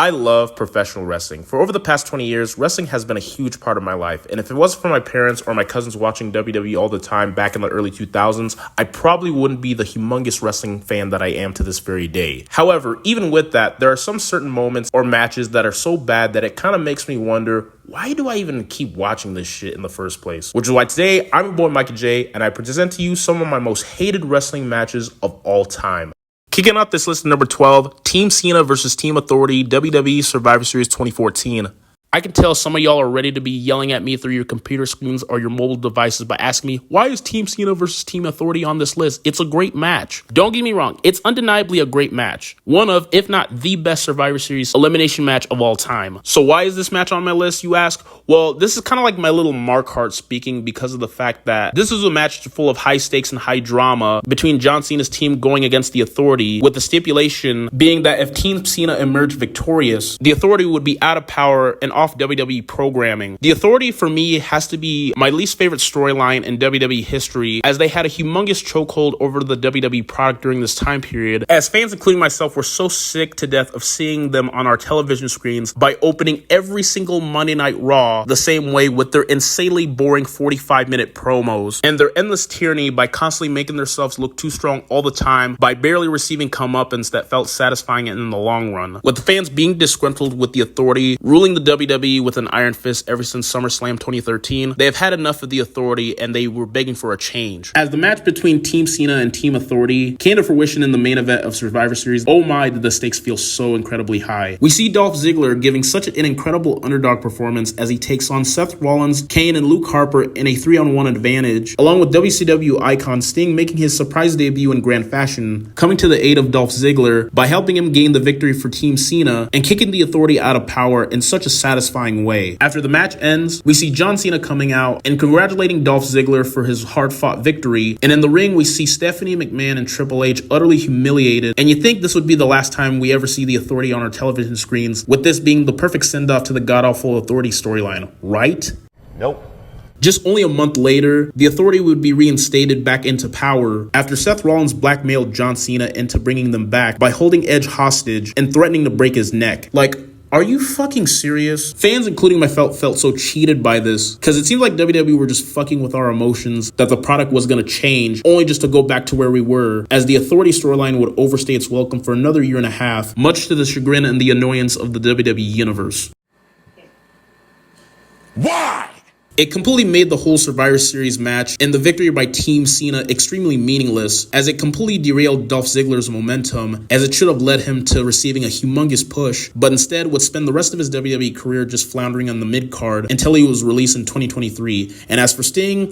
I love professional wrestling. For over the past 20 years, wrestling has been a huge part of my life. And if it wasn't for my parents or my cousins watching WWE all the time back in the early 2000s, I probably wouldn't be the humongous wrestling fan that I am to this very day. However, even with that, there are some certain moments or matches that are so bad that it kind of makes me wonder, why do I even keep watching this shit in the first place? Which is why today, I'm your boy Micah J, and I present to you some of my most hated wrestling matches of all time. Kicking off this list at number 12, Team Cena versus Team Authority, WWE Survivor Series 2014. I can tell some of y'all are ready to be yelling at me through your computer screens or your mobile devices by asking me, why is Team Cena versus Team Authority on this list? It's a great match. Don't get me wrong, it's undeniably a great match. One of, if not the best Survivor Series elimination match of all time. So why is this match on my list, you ask? Well, this is kind of like my little Mark Hart speaking because of the fact that this is a match full of high stakes and high drama between John Cena's team going against the Authority, with the stipulation being that if Team Cena emerged victorious, the Authority would be out of power and off WWE programming. The Authority for me has to be my least favorite storyline in WWE history, as they had a humongous chokehold over the WWE product during this time period, as fans including myself were so sick to death of seeing them on our television screens by opening every single Monday Night Raw the same way with their insanely boring 45-minute promos and their endless tyranny by constantly making themselves look too strong all the time by barely receiving comeuppance that felt satisfying in the long run. With the fans being disgruntled with the Authority ruling the WWE with an iron fist ever since SummerSlam 2013, they have had enough of the Authority and they were begging for a change. As the match between Team Cena and Team Authority came to fruition in the main event of Survivor Series, oh my, did the stakes feel so incredibly high. We see Dolph Ziggler giving such an incredible underdog performance as he takes on Seth Rollins, Kane, and Luke Harper in a 3-on-1 advantage, along with WCW icon Sting making his surprise debut in grand fashion, coming to the aid of Dolph Ziggler by helping him gain the victory for Team Cena and kicking the Authority out of power in such a satisfying way. After the match ends, we see John Cena coming out and congratulating Dolph Ziggler for his hard-fought victory, and in the ring we see Stephanie McMahon and Triple H utterly humiliated, and you think this would be the last time we ever see the Authority on our television screens, with this being the perfect send-off to the god-awful Authority storyline, right? Nope. Just only a month later, the Authority would be reinstated back into power after Seth Rollins blackmailed John Cena into bringing them back by holding Edge hostage and threatening to break his neck. Like, are you fucking serious? Fans, including myself, felt so cheated by this because it seemed like WWE were just fucking with our emotions that the product was going to change, only just to go back to where we were, as the Authority storyline would overstay its welcome for another year and a half, much to the chagrin and the annoyance of the WWE universe. Why? It completely made the whole Survivor Series match and the victory by Team Cena extremely meaningless, as it completely derailed Dolph Ziggler's momentum, as it should have led him to receiving a humongous push, but instead would spend the rest of his WWE career just floundering on the mid-card until he was released in 2023. And as for Sting,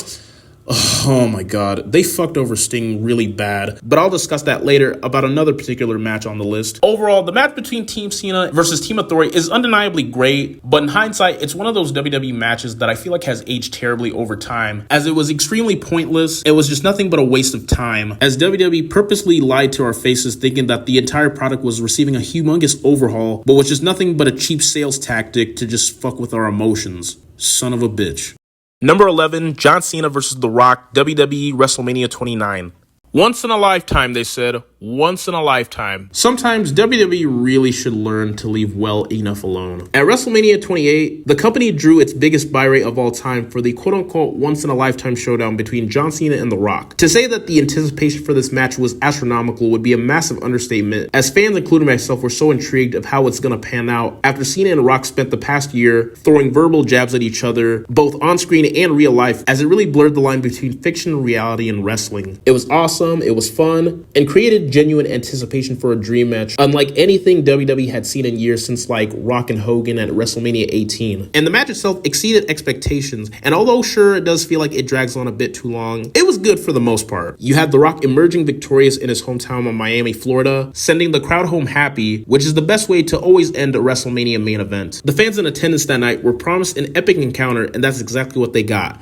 oh my god, they fucked over Sting really bad, but I'll discuss that later about another particular match on the list. Overall, the match between Team Cena versus Team Authority is undeniably great, but in hindsight, it's one of those WWE matches that I feel like has aged terribly over time, as it was extremely pointless. It was just nothing but a waste of time, as WWE purposely lied to our faces thinking that the entire product was receiving a humongous overhaul, but was just nothing but a cheap sales tactic to just fuck with our emotions. Son of a bitch. Number 11, John Cena versus The Rock, WWE WrestleMania 29. Once in a lifetime, they said. Once in a lifetime. Sometimes WWE really should learn to leave well enough alone. At WrestleMania 28, the company drew its biggest buy rate of all time for the quote-unquote once-in-a-lifetime showdown between John Cena and The Rock. To say that the anticipation for this match was astronomical would be a massive understatement, as fans, including myself, were so intrigued of how it's gonna pan out after Cena and Rock spent the past year throwing verbal jabs at each other, both on-screen and real life, as it really blurred the line between fiction, reality, and wrestling. It was awesome, it was fun, and created genuine anticipation for a dream match, unlike anything WWE had seen in years since like Rock and Hogan at WrestleMania 18. And the match itself exceeded expectations, and although sure it does feel like it drags on a bit too long, it was good for the most part. You had The Rock emerging victorious in his hometown of Miami, Florida, sending the crowd home happy, which is the best way to always end a WrestleMania main event. The fans in attendance that night were promised an epic encounter, and that's exactly what they got.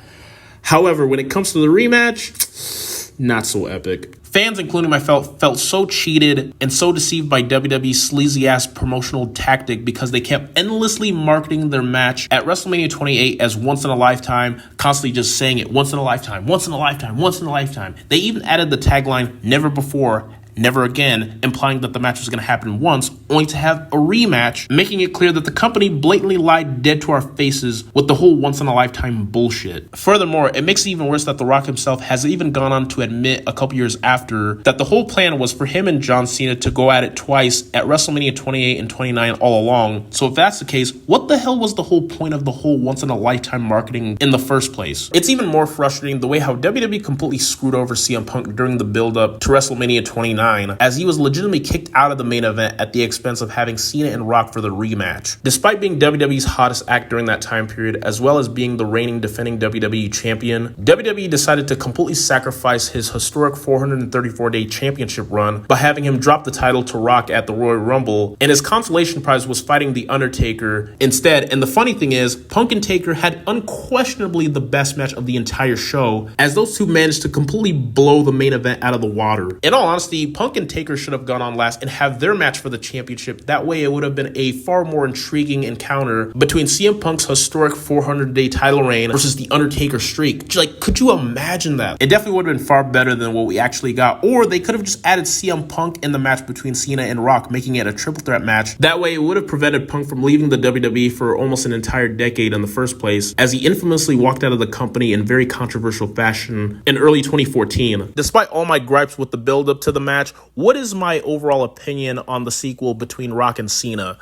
However, when it comes to the rematch, not so epic. Fans, including myself, felt so cheated and so deceived by WWE's sleazy-ass promotional tactic because they kept endlessly marketing their match at WrestleMania 28 as once in a lifetime, constantly just saying it once in a lifetime, once in a lifetime, once in a lifetime. They even added the tagline, never before, never again, implying that the match was going to happen once, only to have a rematch, making it clear that the company blatantly lied dead to our faces with the whole once-in-a-lifetime bullshit. Furthermore, it makes it even worse that The Rock himself has even gone on to admit a couple years after that the whole plan was for him and John Cena to go at it twice at WrestleMania 28 and 29 all along. So if that's the case, what the hell was the whole point of the whole once-in-a-lifetime marketing in the first place? It's even more frustrating the way how WWE completely screwed over CM Punk during the build-up to WrestleMania 29, as he was legitimately kicked out of the main event at the expense of having Cena and Rock for the rematch. Despite being WWE's hottest act during that time period, as well as being the reigning defending WWE champion, WWE decided to completely sacrifice his historic 434-day championship run by having him drop the title to Rock at the Royal Rumble, and his consolation prize was fighting The Undertaker instead. And the funny thing is, Punk and Taker had unquestionably the best match of the entire show, as those two managed to completely blow the main event out of the water. In all honesty, Punk and Taker should have gone on last and have their match for the championship. That way it would have been a far more intriguing encounter between CM Punk's historic 400-day title reign versus The Undertaker's streak. Like, could you imagine that? It definitely would have been far better than what we actually got. Or they could have just added CM Punk in the match between Cena and Rock, making it a triple threat match. That way it would have prevented Punk from leaving the WWE for almost an entire decade in the first place, as he infamously walked out of the company in very controversial fashion in early 2014. Despite all my gripes with the build-up to the match, what is my overall opinion on the sequel between Rock and Cena?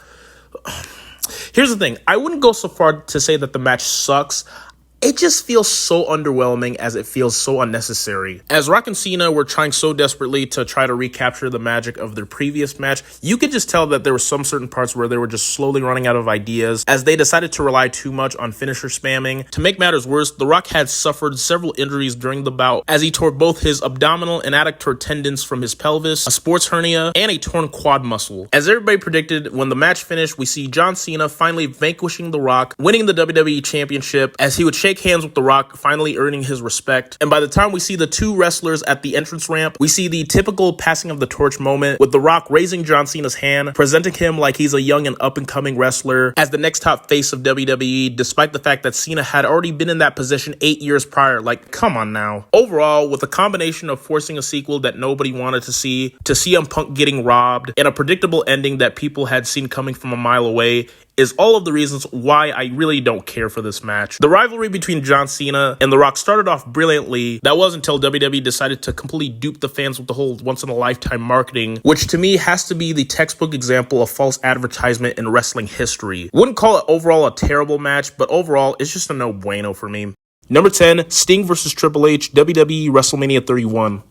Here's the thing. I wouldn't go so far to say that the match sucks. It just feels so underwhelming, as it feels so unnecessary. As Rock and Cena were trying so desperately to try to recapture the magic of their previous match, you could just tell that there were some certain parts where they were just slowly running out of ideas, as they decided to rely too much on finisher spamming. To make matters worse, The Rock had suffered several injuries during the bout, as he tore both his abdominal and adductor tendons from his pelvis, a sports hernia, and a torn quad muscle. As everybody predicted, when the match finished, we see John Cena finally vanquishing The Rock, winning the WWE Championship, as he would shake hands with The Rock, finally earning his respect. And by the time we see the two wrestlers at the entrance ramp, we see the typical passing of the torch moment, with The Rock raising John Cena's hand, presenting him like he's a young and up-and-coming wrestler as the next top face of WWE, despite the fact that Cena had already been in that position 8 years prior. Like, come on now. Overall, with a combination of forcing a sequel that nobody wanted to see, to CM Punk getting robbed, and a predictable ending that people had seen coming from a mile away, is all of the reasons why I really don't care for this match. The rivalry between John Cena and The Rock started off brilliantly. That was until WWE decided to completely dupe the fans with the whole once-in-a-lifetime marketing, which to me has to be the textbook example of false advertisement in wrestling history. Wouldn't call it overall a terrible match, but overall, it's just a no bueno for me. Number 10, Sting versus Triple H, WWE WrestleMania 31.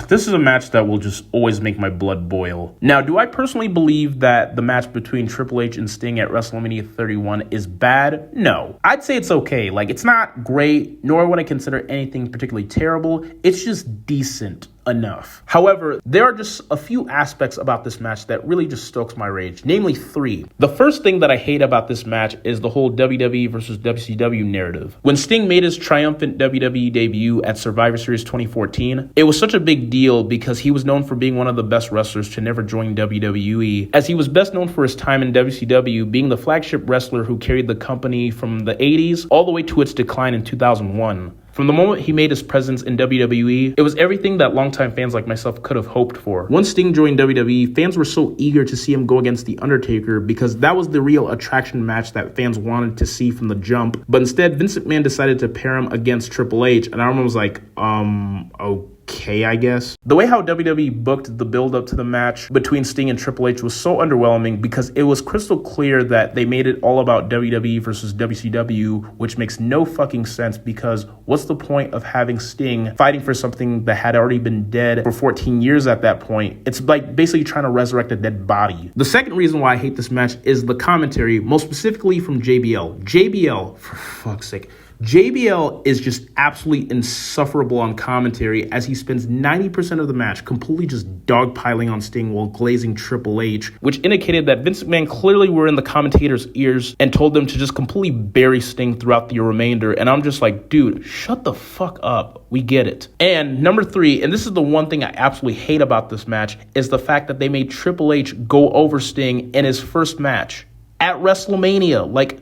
This is a match that will just always make my blood boil. Now, do I personally believe that the match between Triple H and Sting at WrestleMania 31 is bad? No. I'd say it's okay. Like, it's not great, nor would I consider anything particularly terrible. It's just decent enough. However, there are just a few aspects about this match that really just stokes my rage, namely 3. The first thing that I hate about this match is the whole WWE versus WCW narrative. When Sting made his triumphant WWE debut at Survivor Series 2014, it was such a big deal because he was known for being one of the best wrestlers to never join WWE, as he was best known for his time in WCW being the flagship wrestler who carried the company from the 80s all the way to its decline in 2001. From the moment he made his presence in WWE, it was everything that longtime fans like myself could have hoped for. Once Sting joined WWE, fans were so eager to see him go against The Undertaker because that was the real attraction match that fans wanted to see from the jump. But instead, Vince McMahon decided to pair him against Triple H, and everyone was like, okay, I guess. The way how WWE booked the build-up to the match between Sting and Triple H was so underwhelming because it was crystal clear that they made it all about WWE versus WCW, which makes no fucking sense because what's the point of having Sting fighting for something that had already been dead for 14 years at that point? It's like basically trying to resurrect a dead body. The second reason why I hate this match is the commentary, most specifically from JBL. JBL, for fuck's sake. JBL is just absolutely insufferable on commentary as he spends 90% of the match completely just dogpiling on Sting while glazing Triple H, which indicated that Vince McMahon clearly were in the commentators' ears and told them to just completely bury Sting throughout the remainder. And I'm just like, dude, shut the fuck up. We get it. And number 3, and this is the one thing I absolutely hate about this match, is the fact that they made Triple H go over Sting in his first match at WrestleMania. Like,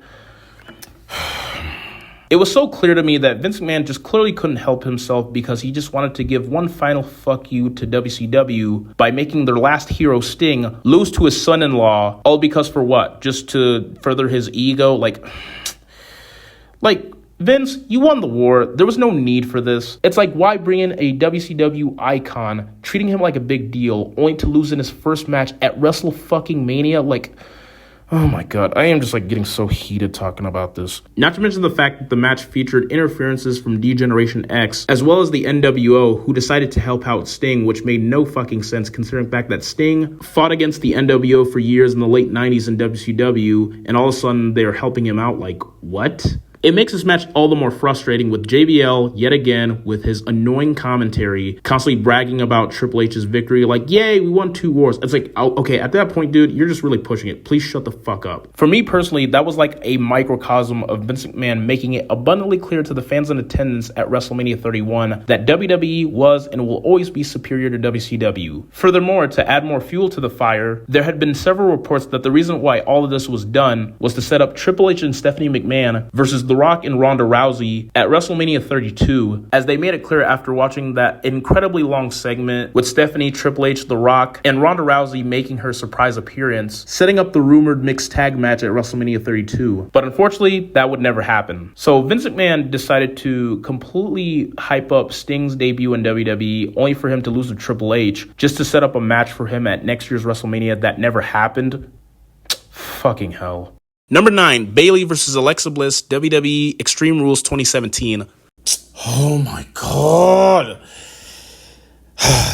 It was so clear to me that Vince McMahon just clearly couldn't help himself because he just wanted to give one final fuck you to WCW by making their last hero, Sting, lose to his son-in-law, all because for what? Just to further his ego? Like, Vince, you won the war. There was no need for this. It's like, why bring in a WCW icon, treating him like a big deal, only to lose in his first match at WrestleMania? Like, oh my god, I am just getting so heated talking about this. Not to mention the fact that the match featured interferences from D-Generation X, as well as the NWO, who decided to help out Sting, which made no fucking sense considering the fact that Sting fought against the NWO for years in the late 90s in WCW, and all of a sudden they're helping him out. Like, what? It makes this match all the more frustrating with JBL, yet again, with his annoying commentary, constantly bragging about Triple H's victory, like, yay, we won 2 wars. It's like, oh, okay, at that point, dude, you're just really pushing it. Please shut the fuck up. For me personally, that was like a microcosm of Vince McMahon making it abundantly clear to the fans in attendance at WrestleMania 31 that WWE was and will always be superior to WCW. Furthermore, to add more fuel to the fire, there had been several reports that the reason why all of this was done was to set up Triple H and Stephanie McMahon versus The Rock and Ronda Rousey at WrestleMania 32, as they made it clear after watching that incredibly long segment with Stephanie, Triple H, The Rock, and Ronda Rousey making her surprise appearance, setting up the rumored mixed tag match at WrestleMania 32. But unfortunately, that would never happen. So Vince McMahon decided to completely hype up Sting's debut in WWE, only for him to lose to Triple H, just to set up a match for him at next year's WrestleMania that never happened. Fucking hell. Number 9, Bayley versus Alexa Bliss, WWE Extreme Rules 2017. Oh my god.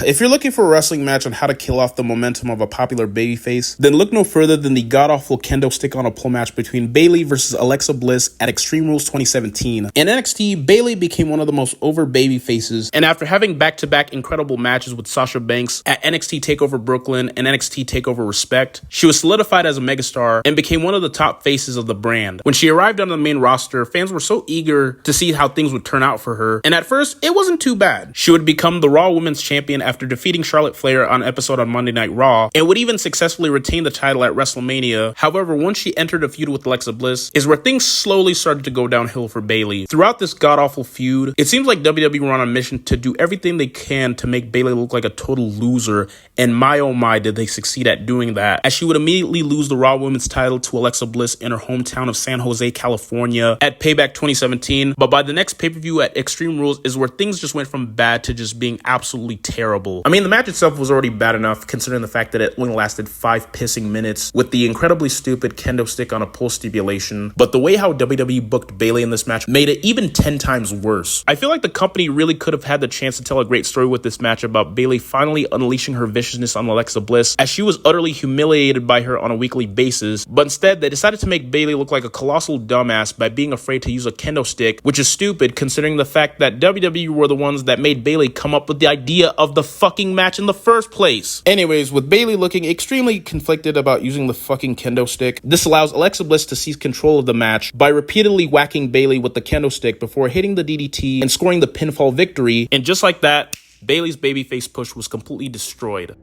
If you're looking for a wrestling match on how to kill off the momentum of a popular babyface, then look no further than the god-awful kendo stick on a pole match between Bayley versus Alexa Bliss at Extreme Rules 2017. In NXT, Bayley became one of the most over babyfaces, and after having back-to-back incredible matches with Sasha Banks at NXT TakeOver Brooklyn and NXT TakeOver Respect, she was solidified as a megastar and became one of the top faces of the brand. When she arrived on the main roster, fans were so eager to see how things would turn out for her, and at first, it wasn't too bad. She would become the Raw Women's Champion after defeating Charlotte Flair on an episode on Monday Night Raw, and would even successfully retain the title at WrestleMania. However, once she entered a feud with Alexa Bliss, is where things slowly started to go downhill for Bayley. Throughout this god-awful feud, it seems like WWE were on a mission to do everything they can to make Bayley look like a total loser, and my oh my did they succeed at doing that, as she would immediately lose the Raw Women's title to Alexa Bliss in her hometown of San Jose, California at Payback 2017, but by the next pay-per-view at Extreme Rules is where things just went from bad to just being absolutely terrible. I mean, the match itself was already bad enough considering the fact that it only lasted 5 pissing minutes with the incredibly stupid kendo stick on a pole stipulation, but the way how WWE booked Bayley in this match made it even 10 times worse. I feel like the company really could have had the chance to tell a great story with this match about Bayley finally unleashing her viciousness on Alexa Bliss, as she was utterly humiliated by her on a weekly basis, but instead they decided to make Bayley look like a colossal dumbass by being afraid to use a kendo stick, which is stupid considering the fact that WWE were the ones that made Bayley come up with the idea of the fucking match in the first place. Anyways, with Bayley looking extremely conflicted about using the fucking kendo stick, this allows Alexa Bliss to seize control of the match by repeatedly whacking Bayley with the kendo stick before hitting the DDT and scoring the pinfall victory, and just like that, Bayley's babyface push was completely destroyed.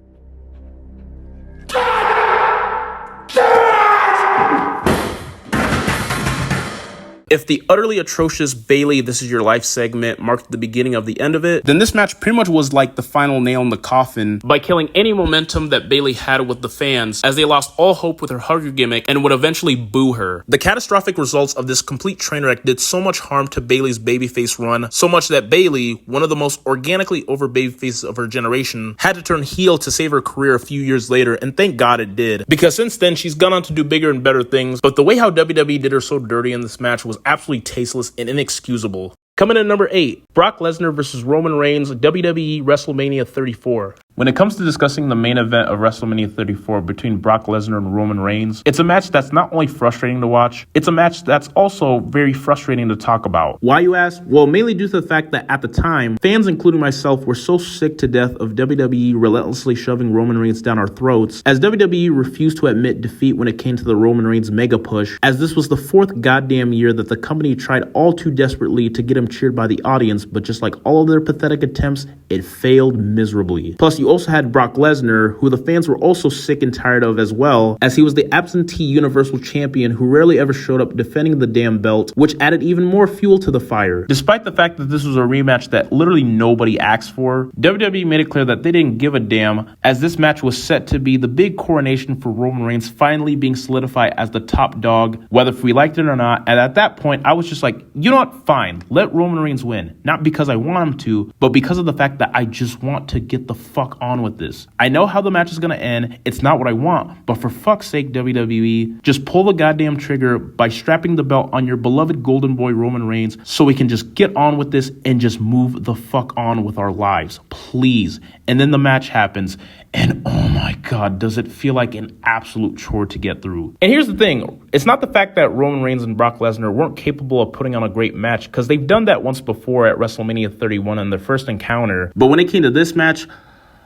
If the utterly atrocious Bayley This Is Your Life segment marked the beginning of the end of it, then this match pretty much was like the final nail in the coffin by killing any momentum that Bayley had with the fans, as they lost all hope with her hugger gimmick and would eventually boo her. The catastrophic results of this complete train wreck did so much harm to Bayley's babyface run, so much that Bayley, one of the most organically over babyfaces of her generation, had to turn heel to save her career a few years later, and thank God it did, because since then she's gone on to do bigger and better things, but the way how WWE did her so dirty in this match was absolutely tasteless and inexcusable. Coming in at number 8, Brock Lesnar versus Roman Reigns, WWE WrestleMania 34. When it comes to discussing the main event of WrestleMania 34 between Brock Lesnar and Roman Reigns, it's a match that's not only frustrating to watch, it's a match that's also very frustrating to talk about. Why, you ask? Well, mainly due to the fact that at the time, fans, including myself, were so sick to death of WWE relentlessly shoving Roman Reigns down our throats, as WWE refused to admit defeat when it came to the Roman Reigns mega push, as this was the 4th goddamn year that the company tried all too desperately to get him cheered by the audience, but just like all of their pathetic attempts, it failed miserably. Plus, you you also had Brock Lesnar, who the fans were also sick and tired of as well, as he was the absentee Universal Champion who rarely ever showed up defending the damn belt, which added even more fuel to the fire. Despite the fact that this was a rematch that literally nobody asked for, WWE made it clear that they didn't give a damn, as this match was set to be the big coronation for Roman Reigns finally being solidified as the top dog, whether if we liked it or not. And at that point, I was just like, you know what, fine, let Roman Reigns win. Not because I want him to, but because of the fact that I just want to get the fuck on with this. I know how the match is going to end. It's not what I want, but for fuck's sake, WWE, just pull the goddamn trigger by strapping the belt on your beloved golden boy Roman Reigns so we can just get on with this and just move the fuck on with our lives, please. And then the match happens, and oh my god, does it feel like an absolute chore to get through. And here's the thing, it's not the fact that Roman Reigns and Brock Lesnar weren't capable of putting on a great match, because they've done that once before at WrestleMania 31 in their first encounter, but when it came to this match,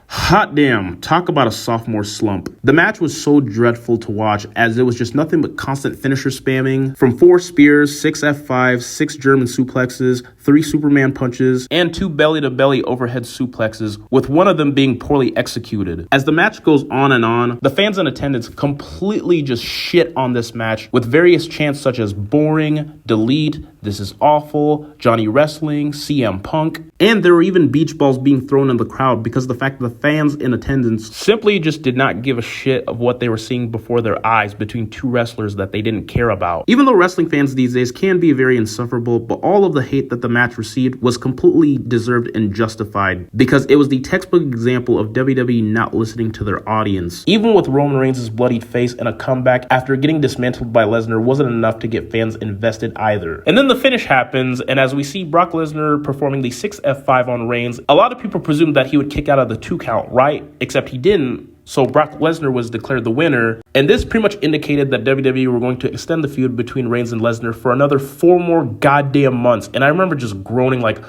hot damn, talk about a sophomore slump. The match was so dreadful to watch, as it was just nothing but constant finisher spamming, from 4 spears, 6 F5s, 6 German suplexes, 3 Superman punches, and 2 belly-to-belly overhead suplexes, with one of them being poorly executed. As the match goes on, the fans in attendance completely just shit on this match, with various chants such as boring, delete, this is awful, Johnny Wrestling, CM Punk, and there were even beach balls being thrown in the crowd because of the fact that the fans in attendance simply just did not give a shit of what they were seeing before their eyes between two wrestlers that they didn't care about. Even though wrestling fans these days can be very insufferable, but all of the hate that the match received was completely deserved and justified, because it was the textbook example of WWE not listening to their audience. Even with Roman Reigns' bloodied face and a comeback after getting dismantled by Lesnar wasn't enough to get fans invested either. And then the finish happens, and as we see Brock Lesnar performing the 6 F5 on Reigns, a lot of people presumed that he would kick out of the 2 count, right? Except he didn't. So Brock Lesnar was declared the winner, and this pretty much indicated that WWE were going to extend the feud between Reigns and Lesnar for another 4 more goddamn months. And I remember just groaning like,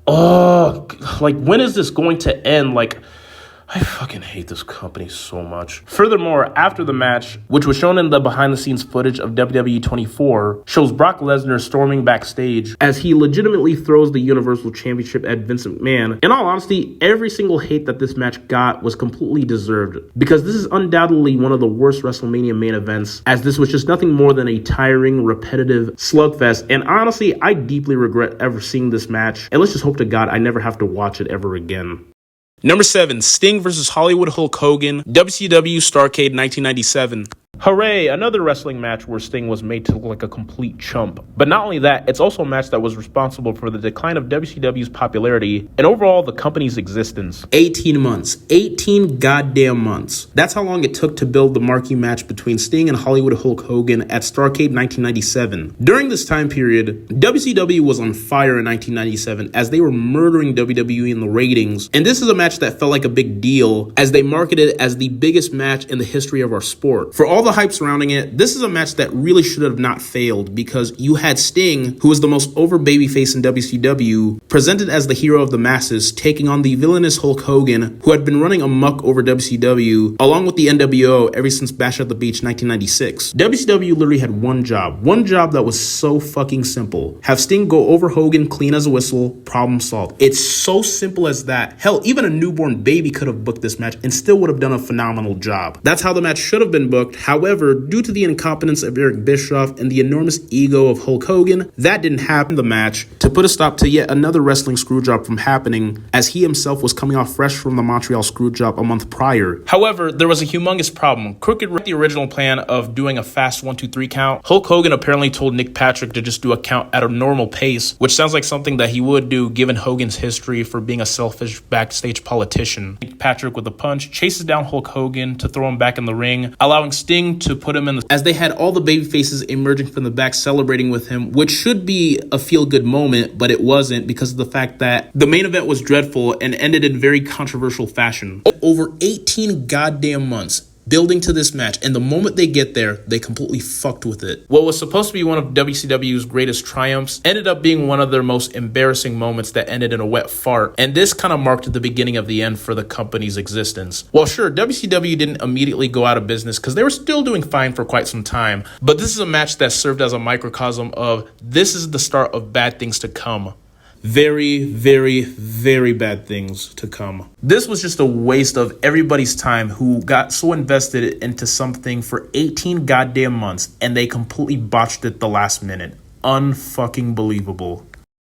oh, like when is this going to end? Like, I fucking hate this company so much. Furthermore, after the match, which was shown in the behind-the-scenes footage of WWE 24, shows Brock Lesnar storming backstage as he legitimately throws the Universal Championship at Vince McMahon. In all honesty, every single hate that this match got was completely deserved, because this is undoubtedly one of the worst WrestleMania main events, as this was just nothing more than a tiring, repetitive slugfest. And honestly, I deeply regret ever seeing this match, and let's just hope to God I never have to watch it ever again. Number 7, Sting versus Hollywood Hulk Hogan, WCW Starrcade 1997. Hooray, another wrestling match where Sting was made to look like a complete chump. But not only that, it's also a match that was responsible for the decline of WCW's popularity and overall the company's existence. 18 months. 18 goddamn months. That's how long it took to build the marquee match between Sting and Hollywood Hulk Hogan at Starrcade 1997. During this time period, WCW was on fire in 1997 as they were murdering WWE in the ratings, and this is a match that felt like a big deal as they marketed it as the biggest match in the history of our sport. For all the hype surrounding it, this is a match that really should have not failed, because you had Sting, who was the most over babyface in WCW, presented as the hero of the masses, taking on the villainous Hulk Hogan, who had been running amok over WCW, along with the NWO ever since Bash at the Beach 1996. WCW literally had one job that was so fucking simple. Have Sting go over Hogan clean as a whistle, problem solved. It's so simple as that. Hell, even a newborn baby could have booked this match and still would have done a phenomenal job. That's how the match should have been booked. However, due to the incompetence of Eric Bischoff and the enormous ego of Hulk Hogan, that didn't happen in the match to put a stop to yet another wrestling screwjob from happening, as he himself was coming off fresh from the Montreal screwjob a month prior. However, there was a humongous problem. Crooked wrote the original plan of doing a fast 1-2-3 count. Hulk Hogan apparently told Nick Patrick to just do a count at a normal pace, which sounds like something that he would do given Hogan's history for being a selfish backstage politician. Nick Patrick with a punch chases down Hulk Hogan to throw him back in the ring, allowing Sting to put him in as they had all the baby faces emerging from the back celebrating with him, which should be a feel-good moment, but it wasn't, because of the fact that the main event was dreadful and ended in very controversial fashion. Over 18 goddamn months building to this match, and the moment they get there, they completely fucked with it. What was supposed to be one of WCW's greatest triumphs ended up being one of their most embarrassing moments that ended in a wet fart, and this kind of marked the beginning of the end for the company's existence. Well, sure, WCW didn't immediately go out of business because they were still doing fine for quite some time, but this is a match that served as a microcosm of this is the start of bad things to come. very, very, very bad things to come. This was just a waste of everybody's time who got so invested into something for 18 goddamn months and they completely botched it the last minute. Unfucking believable.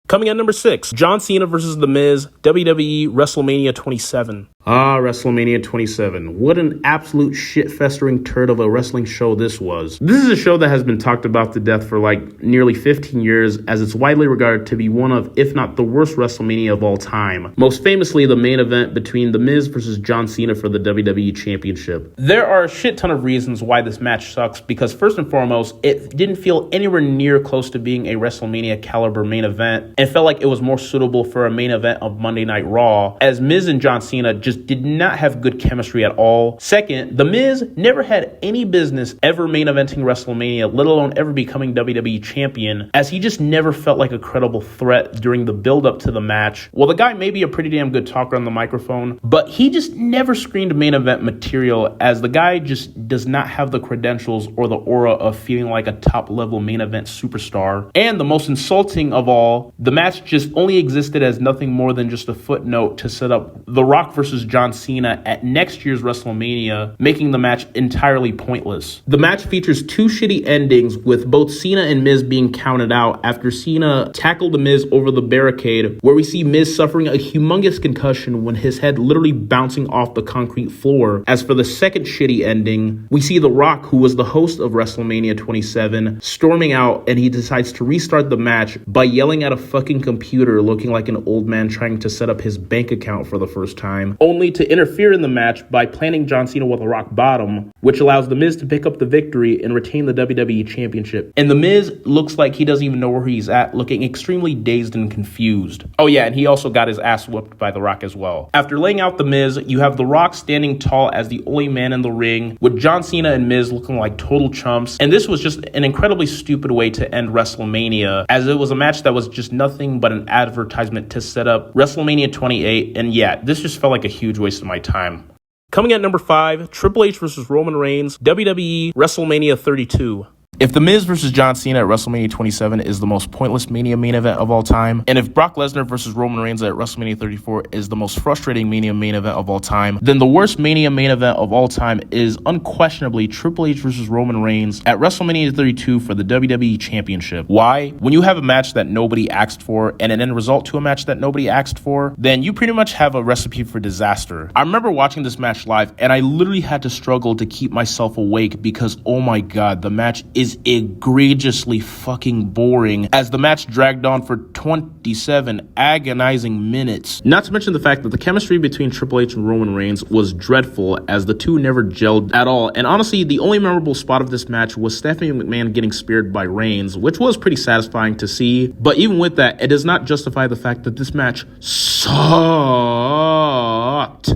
Coming at number 6, John Cena versus The Miz, WWE WrestleMania 27. WrestleMania 27. What an absolute shit-festering turd of a wrestling show this was. This is a show that has been talked about to death for like nearly 15 years, as it's widely regarded to be one of, if not the worst WrestleMania of all time. Most famously, the main event between The Miz versus John Cena for the WWE Championship. There are a shit ton of reasons why this match sucks, because first and foremost, it didn't feel anywhere near close to being a WrestleMania caliber main event, and felt like it was more suitable for a main event of Monday Night Raw, as Miz and John Cena just did not have good chemistry at all. Second, The Miz never had any business ever main eventing WrestleMania, let alone ever becoming WWE champion, as he just never felt like a credible threat during the build-up to the match. Well, the guy may be a pretty damn good talker on the microphone, but he just never screamed main event material, as the guy just does not have the credentials or the aura of feeling like a top-level main event superstar. And the most insulting of all, the match just only existed as nothing more than just a footnote to set up The Rock versus John Cena at next year's WrestleMania, making the match entirely pointless. The match features two shitty endings, with both Cena and Miz being counted out after Cena tackled The Miz over the barricade, where we see Miz suffering a humongous concussion when his head literally bouncing off the concrete floor. As for the second shitty ending, we see The Rock, who was the host of WrestleMania 27, storming out, and he decides to restart the match by yelling at a fucking computer, looking like an old man trying to set up his bank account for the first time, only to interfere in the match by planting John Cena with a rock bottom, which allows The Miz to pick up the victory and retain the WWE Championship. And The Miz looks like he doesn't even know where he's at, looking extremely dazed and confused. Oh yeah, and he also got his ass whooped by The Rock as well. After laying out The Miz, you have The Rock standing tall as the only man in the ring, with John Cena and Miz looking like total chumps. And this was just an incredibly stupid way to end WrestleMania, as it was a match that was just nothing but an advertisement to set up WrestleMania 28. And yeah, this just felt like a huge waste of my time. Coming at number 5, Triple H versus Roman Reigns, WWE WrestleMania 32. If The Miz versus John Cena at WrestleMania 27 is the most pointless Mania main event of all time, and if Brock Lesnar versus Roman Reigns at WrestleMania 34 is the most frustrating Mania main event of all time, then the worst Mania main event of all time is unquestionably Triple H versus Roman Reigns at WrestleMania 32 for the WWE Championship. Why? When you have a match that nobody asked for and an end result to a match that nobody asked for, then you pretty much have a recipe for disaster. I remember watching this match live, and I literally had to struggle to keep myself awake because, oh my god, the match is egregiously fucking boring, as the match dragged on for 27 agonizing minutes. Not to mention the fact that the chemistry between Triple H and Roman Reigns was dreadful, as the two never gelled at all. And honestly, the only memorable spot of this match was Stephanie McMahon getting speared by Reigns, which was pretty satisfying to see. But even with that, it does not justify the fact that this match sucked.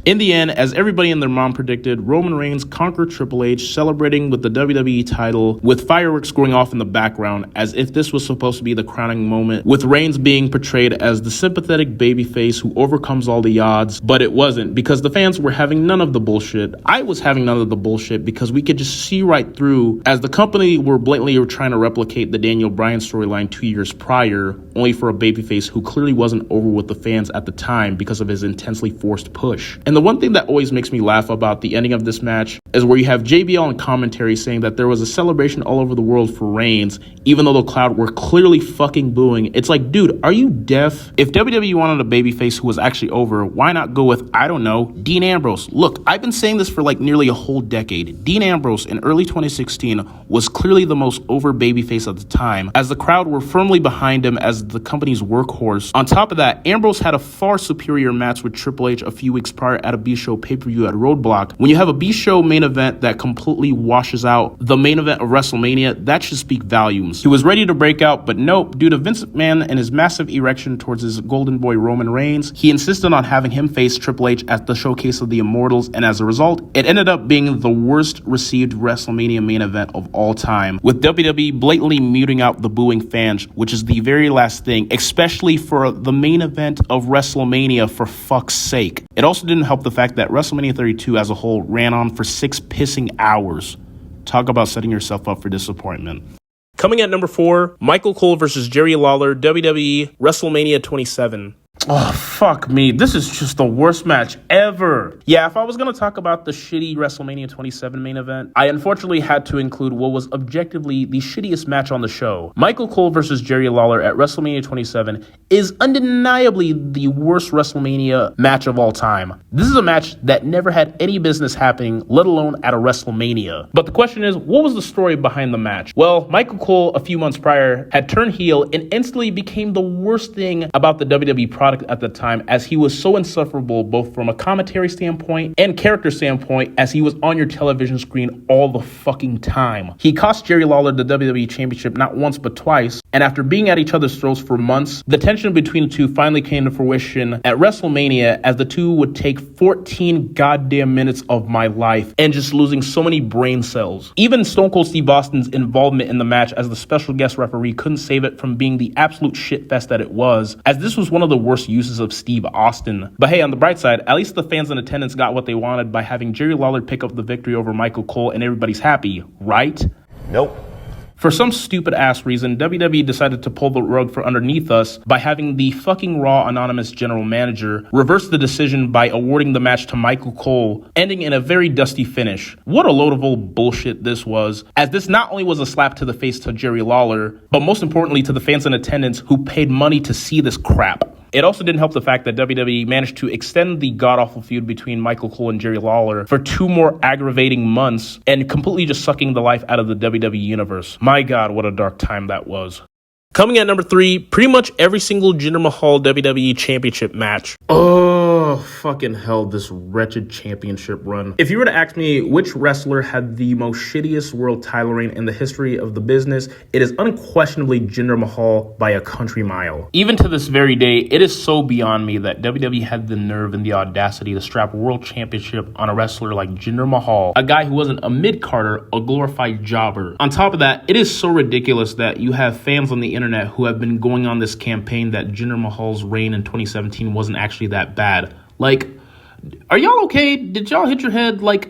In the end, as everybody and their mom predicted, Roman Reigns conquered Triple H, celebrating with the WWE title, with fireworks going off in the background, as if this was supposed to be the crowning moment, with Reigns being portrayed as the sympathetic babyface who overcomes all the odds. But it wasn't, because the fans were having none of the bullshit. I was having none of the bullshit because we could just see right through, as the company were blatantly trying to replicate the Daniel Bryan storyline 2 years prior, only for a babyface who clearly wasn't over with the fans at the time because of his intensely forced push. And the one thing that always makes me laugh about the ending of this match is where you have JBL in commentary saying that there was a celebration all over the world for Reigns, even though the crowd were clearly fucking booing. It's like, dude, are you deaf? If WWE wanted a babyface who was actually over, why not go with, I don't know, Dean Ambrose? Look, I've been saying this for like nearly a whole decade. Dean Ambrose in early 2016 was clearly the most over babyface at the time, as the crowd were firmly behind him as the company's workhorse. On top of that, Ambrose had a far superior match with Triple H a few weeks prior at a B-Show pay-per-view at Roadblock. When you have a B-Show main event that completely washes out the main event of WrestleMania, that should speak volumes. He was ready to break out, but nope, due to Vince McMahon and his massive erection towards his golden boy Roman Reigns, he insisted on having him face Triple H at the Showcase of the Immortals, and as a result, it ended up being the worst received WrestleMania main event of all time, with WWE blatantly muting out the booing fans, which is the very last thing, especially for the main event of WrestleMania, for fuck's sake. It also didn't help the fact that WrestleMania 32 as a whole ran on for 6 pissing hours. Talk about setting yourself up for disappointment. Coming at number 4, Michael Cole versus Jerry Lawler, WWE WrestleMania 27. Oh, fuck me. This is just the worst match ever. Yeah, if I was going to talk about the shitty WrestleMania 27 main event, I unfortunately had to include what was objectively the shittiest match on the show. Michael Cole versus Jerry Lawler at WrestleMania 27 is undeniably the worst WrestleMania match of all time. This is a match that never had any business happening, let alone at a WrestleMania. But the question is, what was the story behind the match? Well, Michael Cole, a few months prior, had turned heel and instantly became the worst thing about the WWE product at the time, as he was so insufferable both from a commentary standpoint and character standpoint, as he was on your television screen all the fucking time. He cost Jerry Lawler the WWE Championship not once but twice, and after being at each other's throats for months, the tension between the two finally came to fruition at WrestleMania, as the two would take 14 goddamn minutes of my life and just losing so many brain cells. Even Stone Cold Steve Austin's involvement in the match as the special guest referee couldn't save it from being the absolute shitfest that it was, as this was one of the worst uses of Steve Austin. But hey, on the bright side, at least the fans in attendance got what they wanted by having Jerry Lawler pick up the victory over Michael Cole, and everybody's happy, right? Nope. For some stupid ass reason, WWE decided to pull the rug from underneath us by having the fucking Raw anonymous general manager reverse the decision by awarding the match to Michael Cole, ending in a very dusty finish. What a load of old bullshit this was, as this not only was a slap to the face to Jerry Lawler, but most importantly to the fans in attendance who paid money to see this crap. It also didn't help the fact that WWE managed to extend the god-awful feud between Michael Cole and Jerry Lawler for 2 more aggravating months and completely just sucking the life out of the WWE universe. My God, what a dark time that was. Coming at number 3, pretty much every single Jinder Mahal WWE Championship match. Oh, fucking hell, this wretched championship run. If you were to ask me which wrestler had the most shittiest world title reign in the history of the business, it is unquestionably Jinder Mahal by a country mile. Even to this very day, it is so beyond me that WWE had the nerve and the audacity to strap world championship on a wrestler like Jinder Mahal, a guy who wasn't a mid-carder, a glorified jobber. On top of that, it is so ridiculous that you have fans on the internet who have been going on this campaign that Jinder Mahal's reign in 2017 wasn't actually that bad. Like, are y'all okay? Did y'all hit your head? Like,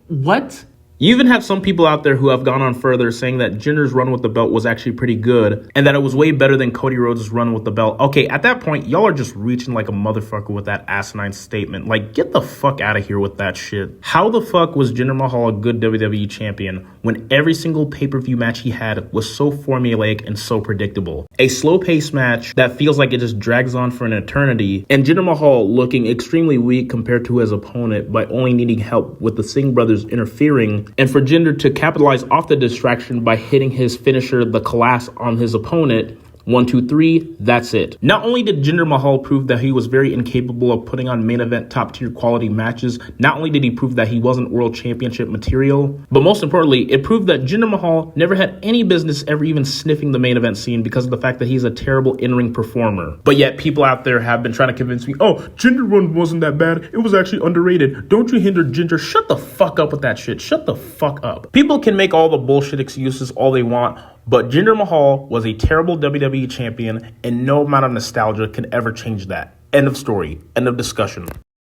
what? You even have some people out there who have gone on further saying that Jinder's run with the belt was actually pretty good and that it was way better than Cody Rhodes' run with the belt. Okay, at that point, y'all are just reaching like a motherfucker with that asinine statement. Like, get the fuck out of here with that shit. How the fuck was Jinder Mahal a good WWE champion when every single pay-per-view match he had was so formulaic and so predictable? A slow-paced match that feels like it just drags on for an eternity, and Jinder Mahal looking extremely weak compared to his opponent by only needing help with the Singh brothers interfering, and for Jinder to capitalize off the distraction by hitting his finisher, the Collapse, on his opponent. 1, 2, 3, that's it. Not only did Jinder Mahal prove that he was very incapable of putting on main event top tier quality matches, not only did he prove that he wasn't world championship material, but most importantly, it proved that Jinder Mahal never had any business ever even sniffing the main event scene because of the fact that he's a terrible in-ring performer. But yet people out there have been trying to convince me, oh, Jinder run wasn't that bad, it was actually underrated. Don't you hinder Jinder. Shut the fuck up with that shit. Shut the fuck up. People can make all the bullshit excuses all they want, but Jinder Mahal was a terrible WWE champion, and no amount of nostalgia can ever change that. End of story. End of discussion.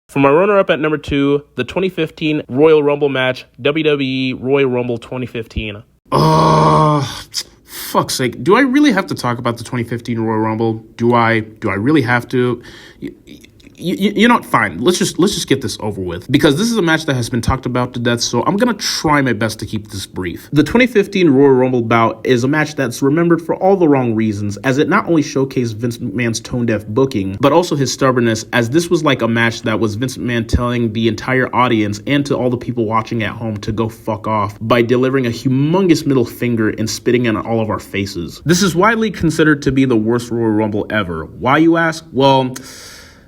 For my runner-up at number 2, the 2015 Royal Rumble match, WWE Royal Rumble 2015. Fuck's sake. Do I really have to talk about the 2015 Royal Rumble? Do I really have to? You're not fine. Let's just get this over with, because this is a match that has been talked about to death, so I'm going to try my best to keep this brief. The 2015 Royal Rumble bout is a match that's remembered for all the wrong reasons, as it not only showcased Vince McMahon's tone-deaf booking, but also his stubbornness, as this was like a match that was Vince McMahon telling the entire audience and to all the people watching at home to go fuck off by delivering a humongous middle finger and spitting in all of our faces. This is widely considered to be the worst Royal Rumble ever. Why, you ask? Well,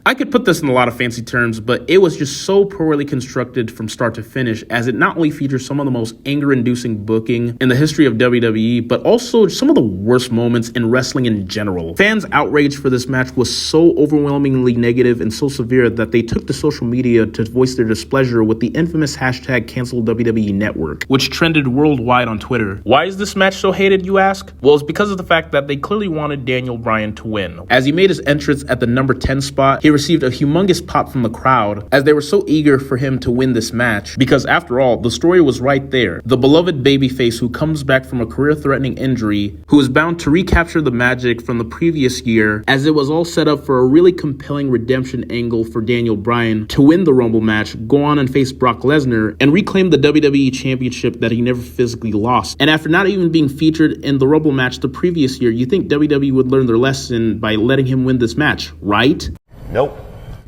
I could put this in a lot of fancy terms, but it was just so poorly constructed from start to finish, as it not only features some of the most anger-inducing booking in the history of WWE, but also some of the worst moments in wrestling in general. Fans' outrage for this match was so overwhelmingly negative and so severe that they took to social media to voice their displeasure with the infamous hashtag #CancelWWE which trended worldwide on Twitter. Why is this match so hated, you ask? Well, it's because of the fact that they clearly wanted Daniel Bryan to win. As he made his entrance at the number 10 spot, he received a humongous pop from the crowd as they were so eager for him to win this match because after all, the story was right there. The beloved babyface who comes back from a career-threatening injury, who is bound to recapture the magic from the previous year as it was all set up for a really compelling redemption angle for Daniel Bryan to win the Rumble match, go on and face Brock Lesnar, and reclaim the WWE Championship that he never physically lost. And after not even being featured in the Rumble match the previous year, you think WWE would learn their lesson by letting him win this match, right? Nope.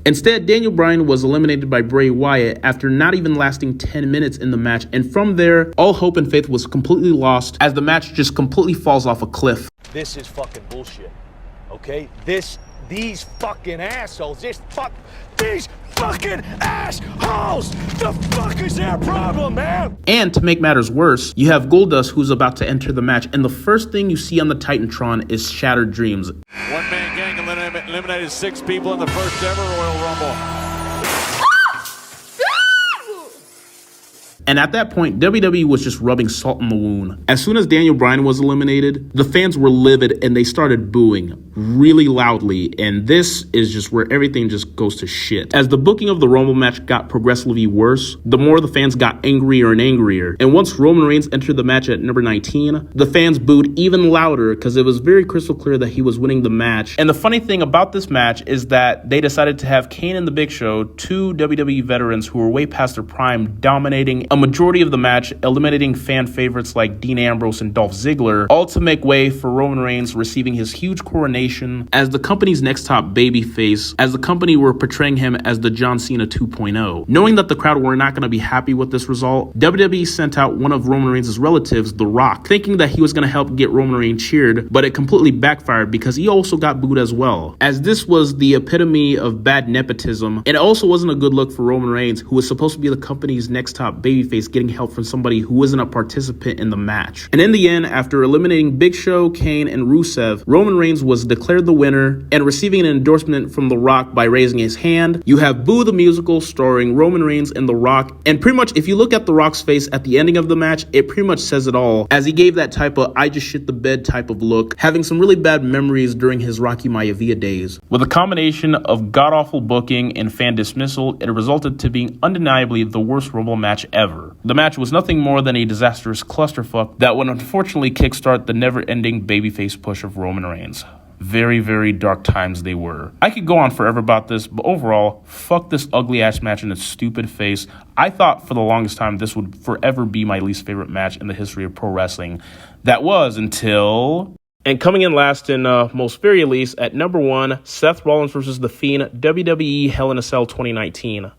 Instead, Daniel Bryan was eliminated by Bray Wyatt after not even lasting 10 minutes in the match, and from there, all hope and faith was completely lost as the match just completely falls off a cliff. This is fucking bullshit, okay? These fucking assholes, these fucking assholes! The fuck is their problem, man? And to make matters worse, you have Goldust who's about to enter the match, and the first thing you see on the Titantron is Shattered Dreams. One-man gang eliminated 6 people in the first ever Royal Rumble. And at that point, WWE was just rubbing salt in the wound. As soon as Daniel Bryan was eliminated, the fans were livid and they started booing really loudly. And this is just where everything just goes to shit. As the booking of the Rumble match got progressively worse, the more the fans got angrier and angrier. And once Roman Reigns entered the match at number 19, the fans booed even louder because it was very crystal clear that he was winning the match. And the funny thing about this match is that they decided to have Kane and the Big Show, 2 WWE veterans who were way past their prime, dominating a majority of the match, eliminating fan favorites like Dean Ambrose and Dolph Ziggler, all to make way for Roman Reigns receiving his huge coronation as the company's next top babyface, as the company were portraying him as the John Cena 2.0. Knowing that the crowd were not going to be happy with this result, WWE sent out one of Roman Reigns' relatives, The Rock, thinking that he was going to help get Roman Reigns cheered, but it completely backfired because he also got booed as well, as this was the epitome of bad nepotism, and it also wasn't a good look for Roman Reigns, who was supposed to be the company's next top babyface, getting help from somebody who wasn't a participant in the match. And in the end, after eliminating Big Show, Kane, and Rusev, Roman Reigns was declared the winner and receiving an endorsement from The Rock by raising his hand. You have Boo the Musical starring Roman Reigns and The Rock, and pretty much if you look at The Rock's face at the ending of the match, it pretty much says it all, as he gave that type of I just shit the bed type of look, having some really bad memories during his Rocky Maivia days. With a combination of god-awful booking and fan dismissal, it resulted to being undeniably the worst Rumble match ever. The match was nothing more than a disastrous clusterfuck that would unfortunately kickstart the never-ending babyface push of Roman Reigns. Very, very dark times they were. I could go on forever about this, but overall, fuck this ugly-ass match in its stupid face. I thought for the longest time this would forever be my least favorite match in the history of pro wrestling. That was until... And coming in last and most very least, at number 1, Seth Rollins versus The Fiend, WWE Hell in a Cell 2019.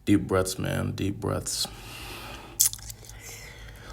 Deep breaths, man. Deep breaths.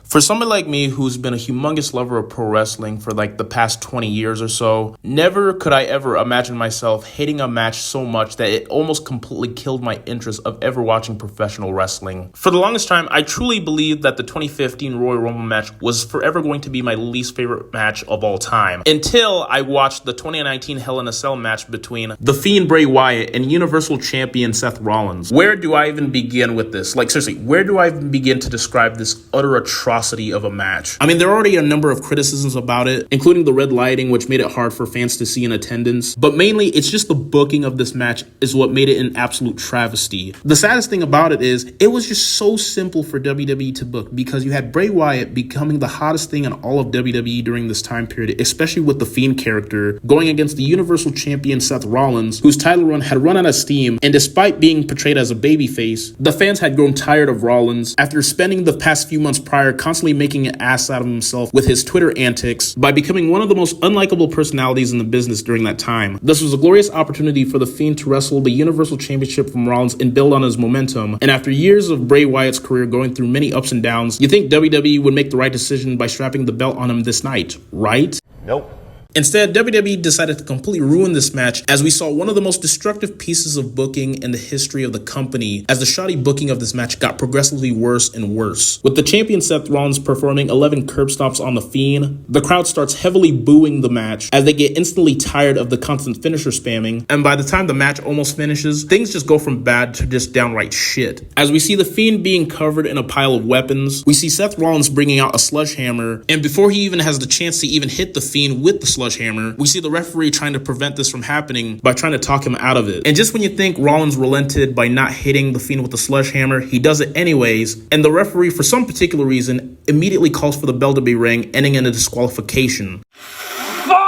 For somebody like me who's been a humongous lover of pro wrestling for like the past 20 years or so, never could I ever imagine myself hating a match so much that it almost completely killed my interest of ever watching professional wrestling. For the longest time, I truly believed that the 2015 Royal Rumble match was forever going to be my least favorite match of all time, until I watched the 2019 Hell in a Cell match between The Fiend Bray Wyatt and Universal Champion Seth Rollins. Where do I even begin with this? Like seriously, where do I even begin to describe this utter atrocity of a match? I mean, there are already a number of criticisms about it, including the red lighting, which made it hard for fans to see in attendance. But mainly, it's just the booking of this match is what made it an absolute travesty. The saddest thing about it is, it was just so simple for WWE to book because you had Bray Wyatt becoming the hottest thing in all of WWE during this time period, especially with the Fiend character, going against the Universal Champion Seth Rollins, whose title run had run out of steam, and despite being portrayed as a babyface, the fans had grown tired of Rollins after spending the past few months prior constantly making an ass out of himself with his Twitter antics by becoming one of the most unlikable personalities in the business during that time. This was a glorious opportunity for The Fiend to wrestle the Universal Championship from Rollins and build on his momentum, and after years of Bray Wyatt's career going through many ups and downs, you think WWE would make the right decision by strapping the belt on him this night, right? Nope. Instead, WWE decided to completely ruin this match as we saw one of the most destructive pieces of booking in the history of the company as the shoddy booking of this match got progressively worse and worse. With the champion Seth Rollins performing 11 curb stomps on the Fiend, the crowd starts heavily booing the match as they get instantly tired of the constant finisher spamming, and by the time the match almost finishes, things just go from bad to just downright shit. As we see the Fiend being covered in a pile of weapons, we see Seth Rollins bringing out a sledgehammer, and before he even has the chance to even hit the Fiend with the sledgehammer, we see the referee trying to prevent this from happening by trying to talk him out of it. And just when you think Rollins relented by not hitting the Fiend with the sledgehammer, he does it anyways, and the referee, for some particular reason, immediately calls for the bell to be rang, ending in a disqualification. Fuck!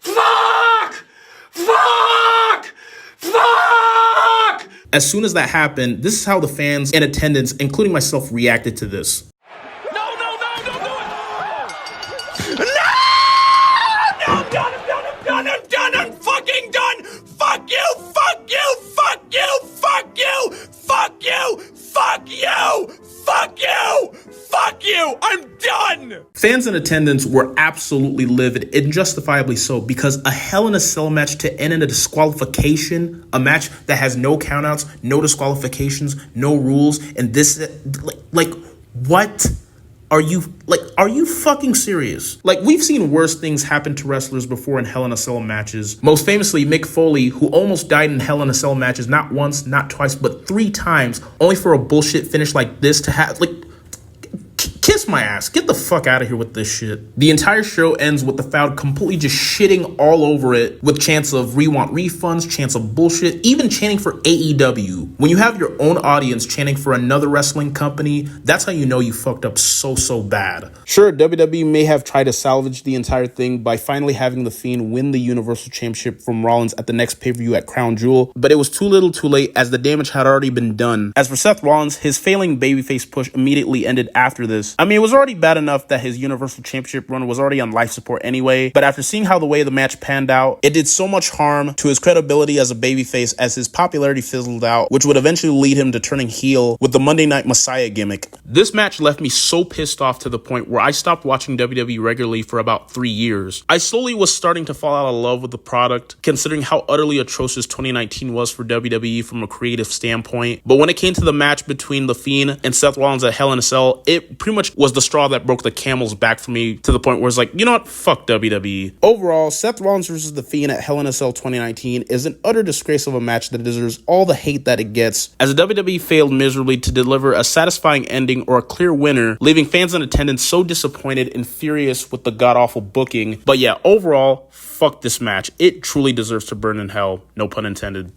Fuck! Fuck! Fuck! As soon as that happened, this is how the fans in attendance, including myself, reacted to this. No, don't do it! No! I'm done, I'm fucking done! Fuck you! Fuck you! Fuck you! Fuck you! Fuck you! Fuck you! Fuck you! Fuck you! I'm done! Fans in attendance were absolutely livid, and justifiably so, because a Hell in a Cell match to end in a disqualification, a match that has no countouts, no disqualifications, no rules, and this, like what? Are you fucking serious? Like, we've seen worse things happen to wrestlers before in Hell in a Cell matches. Most famously, Mick Foley, who almost died in Hell in a Cell matches not once, not twice, but 3 times, only for a bullshit finish like this to have, kiss my ass. Get the fuck out of here with this shit. The entire show ends with the crowd completely just shitting all over it with chants of "we want refunds," chants of bullshit, even chanting for AEW. When you have your own audience chanting for another wrestling company, that's how you know you fucked up so bad. Sure, WWE may have tried to salvage the entire thing by finally having The Fiend win the Universal Championship from Rollins at the next pay-per-view at Crown Jewel, but it was too little too late as the damage had already been done. As for Seth Rollins, his failing babyface push immediately ended after this. I mean, it was already bad enough that his Universal Championship run was already on life support anyway, but after seeing how the way the match panned out, it did so much harm to his credibility as a babyface as his popularity fizzled out, which would eventually lead him to turning heel with the Monday Night Messiah gimmick. This match left me so pissed off to the point where I stopped watching WWE regularly for about 3 years. I slowly was starting to fall out of love with the product, considering how utterly atrocious 2019 was for WWE from a creative standpoint, but when it came to the match between The Fiend and Seth Rollins at Hell in a Cell, it pretty much was the straw that broke the camel's back for me to the point where it's like, you know what, fuck WWE. Overall, Seth Rollins versus The Fiend at Hell in a Cell 2019 is an utter disgrace of a match that deserves all the hate that it gets, as WWE failed miserably to deliver a satisfying ending or a clear winner, leaving fans in attendance so disappointed and furious with the god-awful booking. But yeah, overall, fuck this match. It truly deserves to burn in hell, no pun intended.